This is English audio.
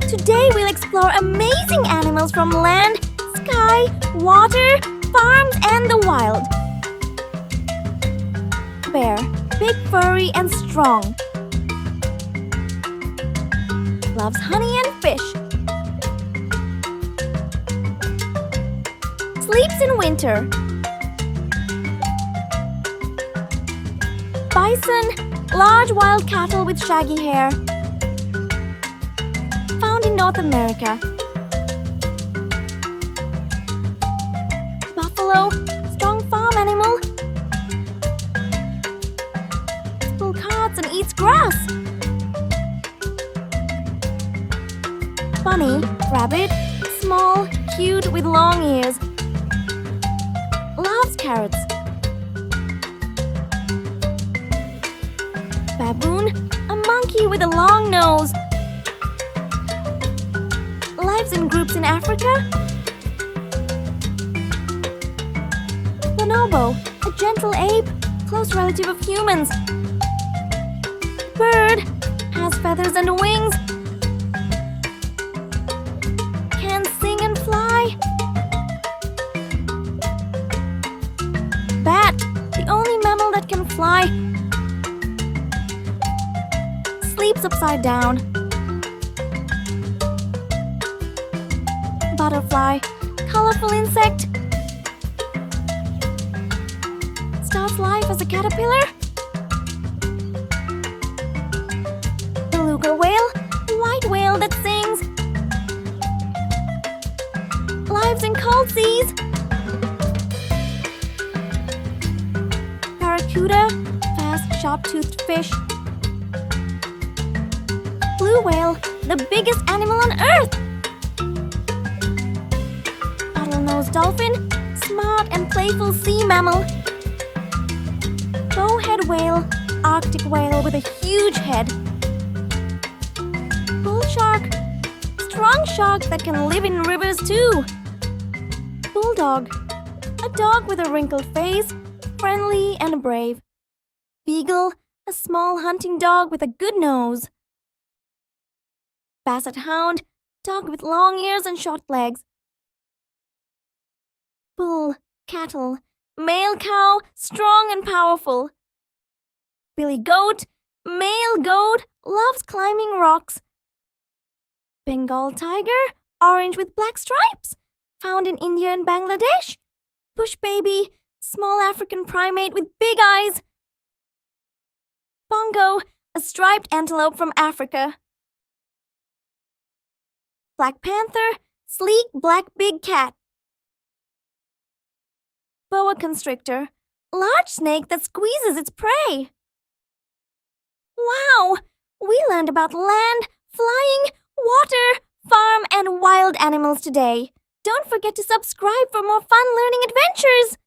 Today we'll explore amazing animals from land, sky, water, farms, and the wild. Bear, big, furry, and strong. Loves honey and fish. Sleeps in winter. Bison, large wild cattle with shaggy hair. Found in North America. Buffalo, strong farm animal. Pulls carts and eats grass. Bunny, rabbit, small, cute with long ears. Loves carrots. Baboon, a monkey with a long nose. Lives in groups in Africa. Bonobo, a gentle ape, close relative of humans. Bird, has feathers and wings. Can sing and fly. Bat, the only mammal that can fly. Sleeps upside down. Butterfly, colorful insect. Starts life as a caterpillar. Beluga whale, a white whale that sings. Lives in cold seas. Barracuda, fast, sharp-toothed fish. Blue whale, the biggest animal on Earth. Bottlenose dolphin, smart and playful sea mammal. Bowhead whale, Arctic whale with a huge head. Bull shark, strong shark that can live in rivers too. Bulldog, a dog with a wrinkled face, friendly and brave. Beagle, a small hunting dog with a good nose. Basset hound, dog with long ears and short legs. Bull, cattle, male cow, strong and powerful. Billy goat, male goat, loves climbing rocks. Bengal tiger, orange with black stripes, found in India and Bangladesh. Bush baby, small African primate with big eyes. Bongo, a striped antelope from Africa. Black panther, sleek black big cat. Boa constrictor, large snake that squeezes its prey. Wow! We learned about land, flying, water, farm, and wild animals today. Don't forget to subscribe for more fun learning adventures!